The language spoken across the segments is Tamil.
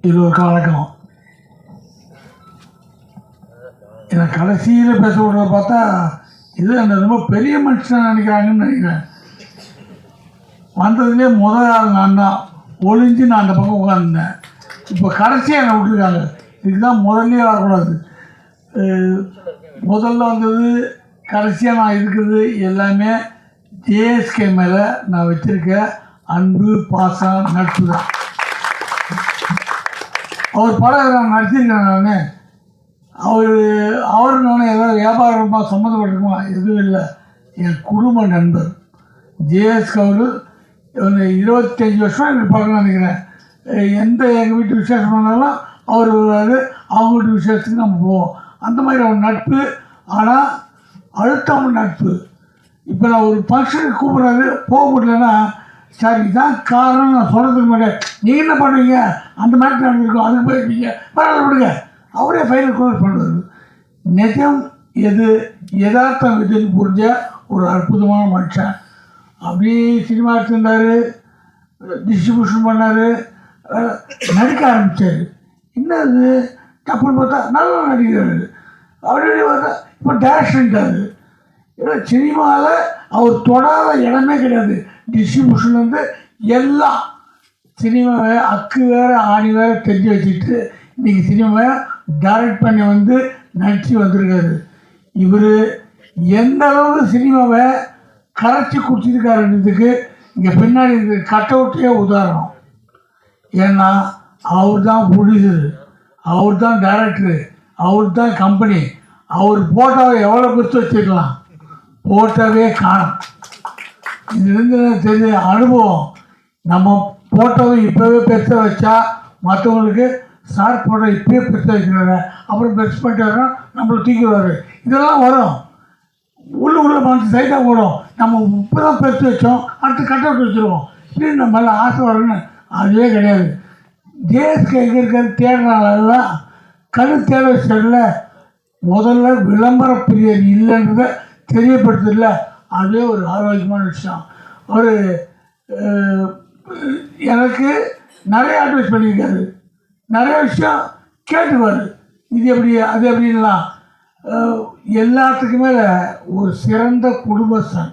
எல்லோருக்கும் வணக்கம். எனக்கு கடைசியில் பேச விடுறத பார்த்தா இது அந்த ரொம்ப பெரிய மனுஷன் நினைக்கிறாங்கன்னு நினைக்கிறேன். வந்ததுலேயே முதல் ஆள் நான் தான் ஒளிஞ்சு நான் அந்த பக்கம் உட்காந்துருந்தேன். இப்போ கடைசியாக என்னை விட்டுருக்காங்க. இதுக்கு தான் முதல்லே வரக்கூடாது. முதல்ல வந்தது கடைசியாக நான் இருக்கிறது எல்லாமே ஜேஎஸ்கே மேலே நான் வச்சுருக்க அன்பு பாசம் நட்பு தான். அவர் படம் நான் நடிச்சிருக்கேன். நான் அவர் நான் ஏதாவது வியாபாரமாக சம்மந்தப்பட்டிருக்குமா? எதுவும் இல்லை. என் குடும்ப நண்பர் ஜேஎஸ்கே அவர் 25 வருஷம் எனக்கு பார்க்க நினைக்கிறேன். எங்கள் வீட்டு விசேஷம் பண்ணாலும் அவர் வருவார். அவங்க வீட்டு விசேஷத்துக்கு நம்ம போவோம். அந்த மாதிரி ஒரு நட்பு. ஆனால் அழுத்தம் நட்பு. இப்போ நான் ஒரு ஃபங்க்ஷனுக்கு கூப்பிட்றாரு, போக முடியலன்னா சார் இதான் காரணம் நான் சொல்கிறதுக்கு மாட்டேன். நீங்கள் என்ன பண்ணுவீங்க? அந்த மாதிரி நடந்திருக்கோம், அதுக்கு போயிருப்பீங்க, பரவாயில்ல விடுங்க. அவரே ஃபைனல் க்ளோஸ் பண்ணுவார். நிஜம் எது, யதார்த்தம் எதுன்னு புரிஞ்ச ஒரு அற்புதமான மனுஷன். அப்படியே சினிமா எடுத்துருந்தார், டிஸ்ட்ரிபியூஷன் பண்ணார், நடிக்க ஆரம்பித்தார். என்னது தப்புன்னு பார்த்தா நல்லா நடிக்கிறாரு. அப்படியே பார்த்தா இப்போ டேரக்ஷன்ட்டார். ஏன்னா சினிமாவில் அவர் தொடாத இடமே கிடையாது. டிஸ்ட்ரிபியூஷன்லேருந்து எல்லாம் சினிமாவை அக்கு வேறு ஆணி வேறு தெரிஞ்சு வச்சுட்டு இன்றைக்கி சினிமாவை டைரக்ட் பண்ணி வந்து நடிச்சு வந்திருக்காரு. இவர் எந்த அளவுக்கு சினிமாவை கரைச்சி குடிச்சிருக்காருன்றதுக்கு இங்கே பின்னாடி இருக்கிற கட் அவுட்டே உதாரணம். ஏன்னா அவர் தான் ப்ரொடியூசரு, அவர் தான் டைரக்டரு, அவர் தான் கம்பெனி. அவர் போட்டோவை எவ்வளோ பெருசு வச்சுருக்கலாம், போட்டோவே காணும். இதுலேருந்து தெரிஞ்ச அனுபவம். நம்ம போட்டோவை இப்போவே பெருசாக வச்சா மற்றவங்களுக்கு சார் போட்டோ இப்போயே பெருசாக வைக்கிறாரு, அப்புறம் பெருசு பண்ணிட்டு நம்மளை தூக்கிடுவார். இதெல்லாம் வரும். உள்ள மனசு சைட்டாக ஓடும். நம்ம இப்போ தான் பெருசு வச்சோம், அடுத்து கட் அவுட் வச்சுருவோம். இப்படி நம்ம மேலே ஆசை வரும்னு அதுவே கிடையாது. ஜேஎஸ்கே எங்கே இருக்கிறது தேடுறாங்களெல்லாம் கணு தேட வச்சதில்ல. முதல்ல விளம்பர பிரியர் இல்லைன்றதை தெரியப்படுத்தல. அதுவே ஒரு ஆரோக்கியமான விஷயம். அவர் எனக்கு நிறைய அட்வைஸ் பண்ணியிருக்காரு, நிறைய விஷயம் கேட்டுவார். இது எப்படி அது எப்படின்லாம். எல்லாத்துக்குமே ஒரு சிறந்த குடும்பஸ்தன்.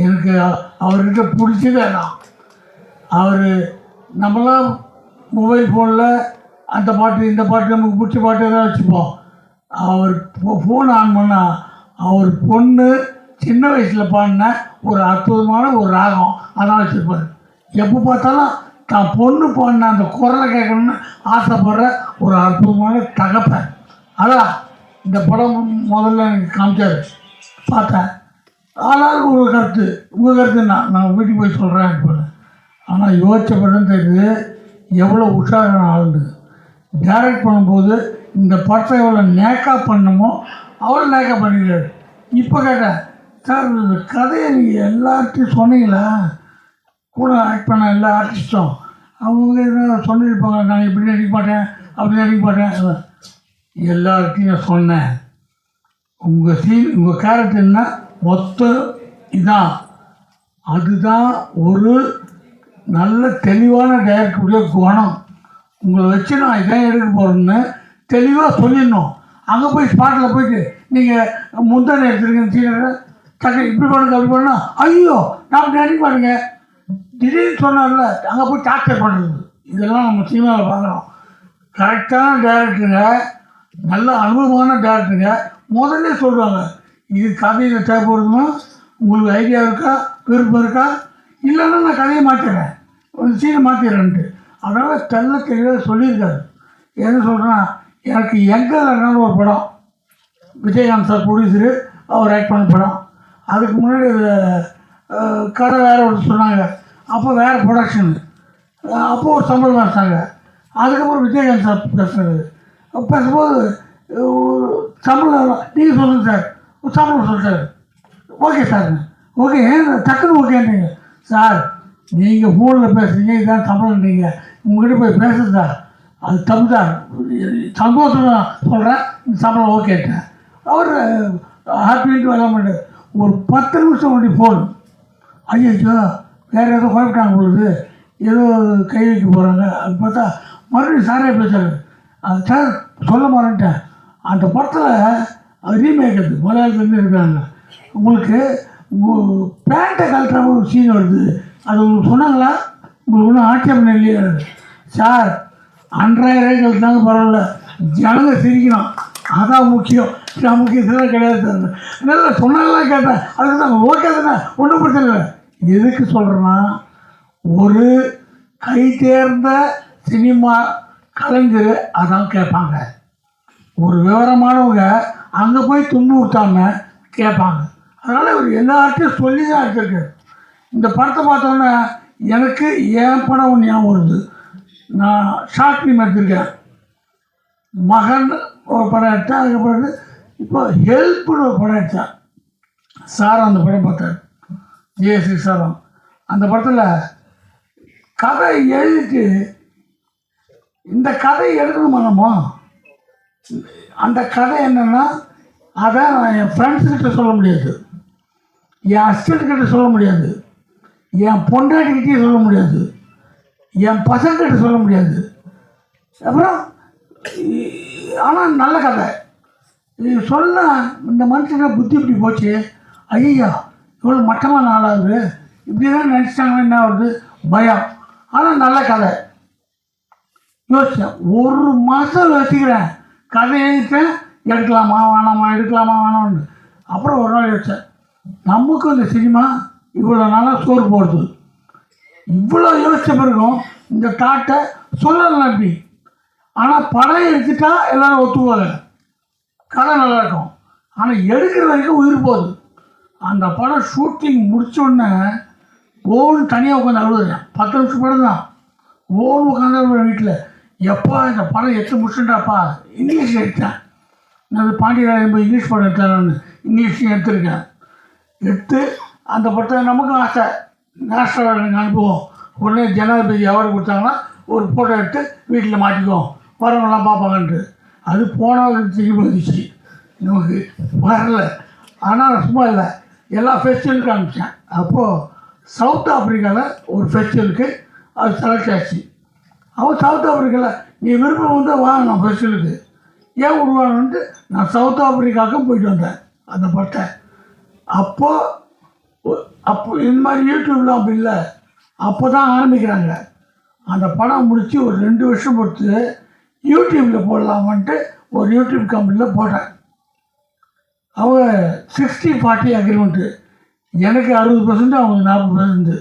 எனக்கு அவர்கிட்ட பிடிச்சதே தான். அவர் நம்மளாம் மொபைல் ஃபோனில் அந்த பாட்டு இந்த பாட்டு நமக்கு பிடிச்ச பாட்டு தான் வச்சுப்போம். அவர் ஃபோன் ஆன் பண்ணால் அவர் பொண்ணு சின்ன வயசில் பாடின ஒரு அற்புதமான ஒரு ராகம் அதான் வச்சுருப்பார். எப்போ பார்த்தாலும் தான் பொண்ணு பாடின அந்த குரலை கேட்கணும்னு ஆசைப்படுற ஒரு அற்புதமான தகப்பன். அதான் இந்த படம் முதல்ல எனக்கு காமிச்சார், பார்த்தேன். ஆளாளுக்கு ஒரு கருத்து. உங்கள் கருத்து நான் வீட்டுக்கு போய் சொல்கிறேன் போனேன். ஆனால் யோசிச்ச படம் தெரியுது எவ்வளோ உஷாரான ஆளுண்டு. டைரக்ட் பண்ணும்போது இந்த படத்தை எவ்வளோ நேக்காக பண்ணணுமோ அவ்வளோ நேக்காக பண்ணிக்கிறாரு. இப்போ கேட்டேன், சார் இந்த கதையை நீங்கள் எல்லார்ட்டையும் சொன்னீங்களா? கூட ஆக்ட் பண்ண எல்லா ஆர்டிஸ்ட்டும் அவங்க என்ன சொல்லியிருப்பாங்க, நான் இப்படி நடிக்க மாட்டேன் அப்படி நடிக்க மாட்டேன். எல்லார்ட்டையும் நான் சொன்னேன், உங்கள் சீன் உங்கள் கேரக்டர்னா மொத்தம் இதான். அதுதான் ஒரு நல்ல தெளிவான டைரக்டருடைய குணம். உங்களை வச்சு நான் இதான் எடுக்க போகிறேன்னு தெளிவாக சொல்லிடணும். அங்கே போய் ஸ்பாட்டில் போயிட்டு நீங்கள் முந்தானே எடுத்துருக்கேன் சீனரை டக்கு இப்படி பண்ணுங்க அப்படி பண்ணால் ஐயோ நான் நடிக்க மாட்டேங்க திடீர்னு சொன்னார்ல, அங்கே போய் டார்ச்சர் பண்ணுறது. இதெல்லாம் நம்ம சினிமாவில் பார்க்குறோம். கரெக்டான டைரக்டருங்க, நல்ல அனுபவமான டைரக்டருங்க முதல்ல சொல்லுவாங்க, இது கதையில் தேவைப்படுதுன்னா உங்களுக்கு ஐடியா இருக்கா, விருப்பம் இருக்கா, இல்லைன்னா நான் கதையை மாற்றிடுறேன், ஒரு சீனை மாற்றிடுறேன்ட்டு. அதனால் தெளிவாக சொல்லியிருக்காரு. என்ன சொல்கிறேன்னா, எனக்கு எங்கே ஒரு படம் விஜயகாந்த் சார் ப்ரொடியூசரு, அவர் ஆக்ட் பண்ண படம். அதுக்கு முன்னாடி கதை வேறு ஒரு சொன்னாங்க. அப்போ வேறு ப்ரொடக்ஷனு, அப்போது ஒரு சம்பளம் வச்சாங்க. அதுக்கப்புறம் விஜயகாந்த் சார் பேசுகிறது. பேசும்போது சம்பளம் நீங்கள் சொல்லுங்கள் சார், ஒரு சம்பளம் சொல்லிட்டாரு. ஓகே சார், ஓகே டக்குன்னு ஓகேன்றீங்க சார். நீங்கள் ஃபோனில் பேசுகிறீங்க, இதான் சம்பளம்ன்றீங்க, உங்கள்கிட்ட போய் பேசுகிறேன் சார், அது தப்பு சார், சந்தோஷமாக சொல்கிறேன், இந்த சம்பளம் ஓகேட்டேன். அவர் ஹாப்பின்ட்டு வர மாட்டார். ஒரு 10 நிமிஷம் அப்படி ஃபோன், ஐயோ வேறு ஏதோ குழப்பிட்டாங்க பொழுது ஏதோ கை வைக்க போகிறாங்க. அது பார்த்தா மறுபடியும் சாரே பேசுகிறாரு. அது சார் சொல்ல மாட்டேன், அந்த படத்தில் ரீமேக் அது மலையாளத்துலேருந்து இருக்கிறாங்க, உங்களுக்கு பேண்ட்டை கழட்டுற ஒரு சீன் வருது, அது உங்களுக்கு சொன்னாங்களா, உங்களுக்கு ஒன்றும் ஆட்சேபம் இல்லையா? சார் 2000 கழிச்சாங்க பரவாயில்ல, ஜனங்க சிரிக்கணும், அதான் முக்கியம், நமக்கு இதெல்லாம் கிடையாது சார். நல்லா சொன்னாலாம் கேட்டேன், அதுக்கு தான் ஓகே தானே, ஒன்றும் பிரச்சனை இல்லை. எதுக்கு சொல்கிறேன்னா, ஒரு கை தேர்ந்த சினிமா கலைஞர் அதான் கேட்பாங்க. ஒரு விவரமானவங்க அங்கே போய் துன்புறுத்தாம கேட்பாங்க. அதனால் இவர் எல்லார்ட்டையும் சொல்லி தான் எடுத்திருக்காரு. இந்த படத்தை பார்த்தோன்னே எனக்கு என் படம் ஒன்று ஞாபகம் வருது. நான் ஷார்ட் ஃபிலிம் எடுத்திருக்கேன், மகன் ஒரு படம் எடுத்தேன். அதுக்கப்புறம் இப்போ ஹெல்ப்னு ஒரு படம் எடுத்தேன். சாரம் அந்த படம் பார்த்தார், ஜேஎஸ்சி சாரம். அந்த படத்தில் கதை எழுதிட்டு இந்த கதை எழுதணுமா நம்ம, அந்த கதை என்னென்னா அதை நான் என் ஃப்ரெண்ட்ஸ்கிட்ட சொல்ல முடியாது, என் அசிஸ்டன்ட்கிட்ட சொல்ல முடியாது, என் பொண்டாட்டிக்கிட்டே சொல்ல முடியாது, என் பசங்கிட்ட சொல்ல முடியாது. அப்புறம் ஆனால் நல்ல கதை இது சொல்ல, இந்த மனுஷனை புத்தி இப்படி போச்சு, ஐயா இவ்வளோ மட்டமான ஆளாகுது, இப்படி தான் நினச்சிட்டாங்கன்னா என்ன வருது, பயம். ஆனால் நல்ல கதை. யோசித்தேன், 1 மாதம் யோசிக்கிறேன், கதை எழுதிட்டேன், எடுக்கலாமா வேணாமா, எடுக்கலாமா வேணாம்னு. அப்புறம் ஒரு நாள் யோசித்தேன், நமக்கும் இந்த சினிமா இவ்வளோ நாளாக சோறு போடுது, இவ்வளோ யோசித்த பிறகும் இந்த தாட்டை சொல்லலாம் எப்படி. ஆனால் படம் எடுத்துட்டா எல்லோரும் ஒத்துக்குவாங்க, கதை நல்லா இருக்கும். ஆனால் எடுக்கிற வரைக்கும் உயிர் போகுது. அந்த படம் ஷூட்டிங் முடித்தோடனே ஓன்னு தனியாக உட்காந்து அழுதுறேன். 10 நிமிஷம் படம் தான், ஓன்னு உட்காந்து வீட்டில், எப்போ இந்த படம் எடுத்து முடிச்சுட்டாப்பா. இங்கிலீஷ் எடுத்தேன், நான் பாண்டியராஜன் போய் இங்கிலீஷ் படம் எடுத்தேன், நான் இங்கிலீஷ்லையும் எடுத்திருக்கேன். எடுத்து அந்த படத்தை நமக்கும் ஆசை, நேஷனல் அவார்டு அனுப்புவோம். உடனே ஜனாதிபதி அவார்டு கொடுத்தாங்கன்னா ஒரு ஃபோட்டோ எடுத்து வீட்டில் மாட்டிக்குவோம், வரவங்களாம் பார்ப்பாங்கன்ட்டு. அது போனவங்க திரும்பி வந்துச்சு, நமக்கு வரல. ஆனால் சும்மா இல்லை, எல்லா ஃபெஸ்டிவலுக்கும் அனுப்பிச்சேன். அப்போது சவுத் ஆஃப்ரிக்காவில் ஒரு ஃபெஸ்டிவலுக்கு அது செலக்ட் ஆச்சு. அவன் சவுத் ஆஃப்ரிக்காவில் நீ விருப்பம் வந்து வாங்கணும் ஃபெஸ்டிவலுக்கு, ஏன் உருவாகணுன்ட்டு நான் சவுத் ஆஃப்ரிக்காவுக்கும் போயிட்டு வந்தேன் அந்த படத்தை. அப்போ இந்த மாதிரி யூடியூப்லாம் அப்படி இல்லை, அப்போ தான் ஆரம்பிக்கிறாங்க. அந்த படம் முடித்து ஒரு 2 வருஷம் பொறுத்து யூடியூப்பில் போடலாமான்ட்டு ஒரு யூடியூப் கம்பெனியில் போட்டேன். அவங்க 60-40 அக்ரிமெண்ட்டு, எனக்கு 60%, அவங்க 40%.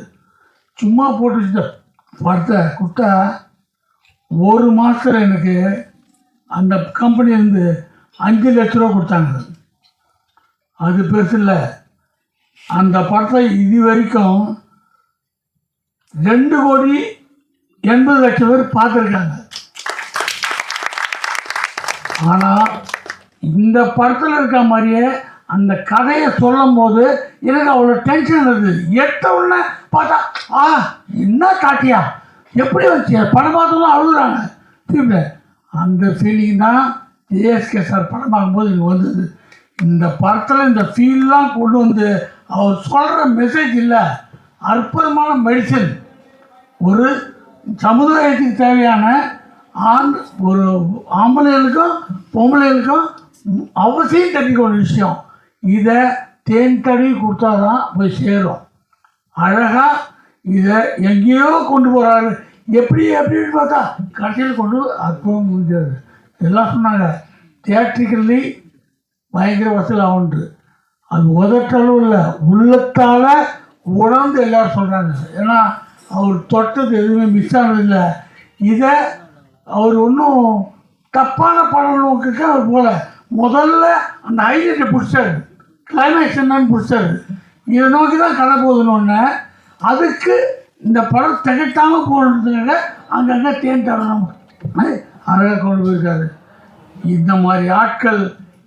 சும்மா போட்டு வச்சுட்ட படத்தை கொடுத்தா 1 மாதத்தில் எனக்கு அந்த கம்பெனிலேருந்து 5 லட்ச ரூபா கொடுத்தாங்க. அது பெருசு இல்லை. அந்த படத்தை இது வரைக்கும் 2,80,00,000 பேர் பார்த்துருக்காங்க. ஆனால் இந்த படத்தில் இருக்க மாதிரியே அந்த கதையை சொல்லும் போது எனக்கு அவ்வளோ டென்ஷன் இருக்குது. எடுத்த உடனே பார்த்தா என்ன காட்டியா, எப்படி வச்சு படம் பார்த்தோம்னா அழுகுறாங்க திரும்ப. அந்த ஃபீலிங் தான் ஏஎஸ்கே சார் படம் பார்க்கும்போது எனக்கு வந்தது. இந்த படத்தில் இந்த ஃபீல்லாம் கொண்டு வந்து அவர் சொல்கிற மெசேஜ் இல்லை, அற்புதமான மெடிசன். ஒரு சமுதாயத்துக்கு தேவையான ஒரு ஆம்பளைகளுக்கும் பொம்பளைகளுக்கும் அவசியம் தெரிஞ்சுக்க ஒரு விஷயம். இதை தேன் தடவி கொடுத்தா தான் போய் சேரும். அழகாக இதை எங்கேயோ கொண்டு போகிறாரு, எப்படின்னு பார்த்தா கடைசியில் கொண்டு அற்புதம் முடிஞ்சது. எல்லாம் சொன்னாங்க தியேட்ரிக்கல்லி பயங்கர வசூல் ஆகுன்ட்டு. அது உதட்டளவு இல்லை, உள்ளத்தால் உணர்ந்து எல்லோரும் சொல்கிறாங்க. ஏன்னா அவர் தொட்டது எதுவுமே மிஸ் ஆனதில்லை. இதை அவர் ஒன்றும் தப்பான படம் நோக்குக்க அவர் போல முதல்ல அந்த ஹைலைட்டை பிடிச்சாரு, கிளைமேக்ஸ் என்னன்னு பிடிச்சாரு. இதை நோக்கி தான் கதை போகுதுன்னு அதுக்கு இந்த படம் திகட்டாமல் போகிறதுக்காக அங்கங்கே தேன் தரணும் அழகாக கொண்டு போயிருக்காரு. இந்த மாதிரி ஆட்கள்,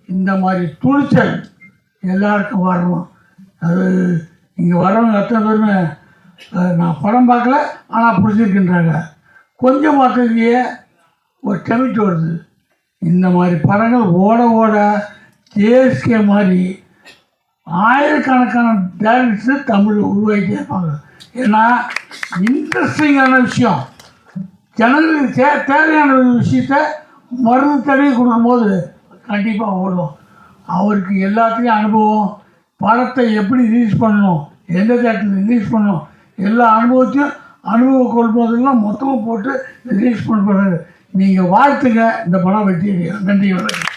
இந்த மாதிரி துணிச்சல் எல்லாருக்கும் வரணும். அது இங்கே வரவங்க எத்தனை பேருமே நான் படம் பார்க்கல ஆனால் பிடிச்சிருக்கின்றாங்க. கொஞ்சம் பார்த்ததுலேயே ஒரு கமிட்டி வருது. இந்த மாதிரி படங்கள் ஓட ஓட ஏஎஸ்கே மாதிரி ஆயிரக்கணக்கான டேரக்டர்ஸ் தமிழில் உருவாகிட்டே இருப்பாங்க. ஏன்னா இன்ட்ரெஸ்டிங்கான விஷயம், ஜனங்களுக்கு தேவையான ஒரு விஷயத்த மருந்து தடவி கொடுக்கும்போது கண்டிப்பாக ஓடும். அவருக்கு எல்லாத்துலேயும் அனுபவம், படத்தை எப்படி ரிலீஸ் பண்ணணும், எந்த தேட்டரில் ரிலீஸ் பண்ணணும், எல்லா அனுபவத்தையும் அனுபவ கொள்வதெல்லாம் மொத்தமாக போட்டு ரிலீஸ் பண்ண போகிறாரு. நீங்கள் வாழ்த்துங்க, இந்த படம் வெற்றி அடையும். நன்றி, வணக்கம்.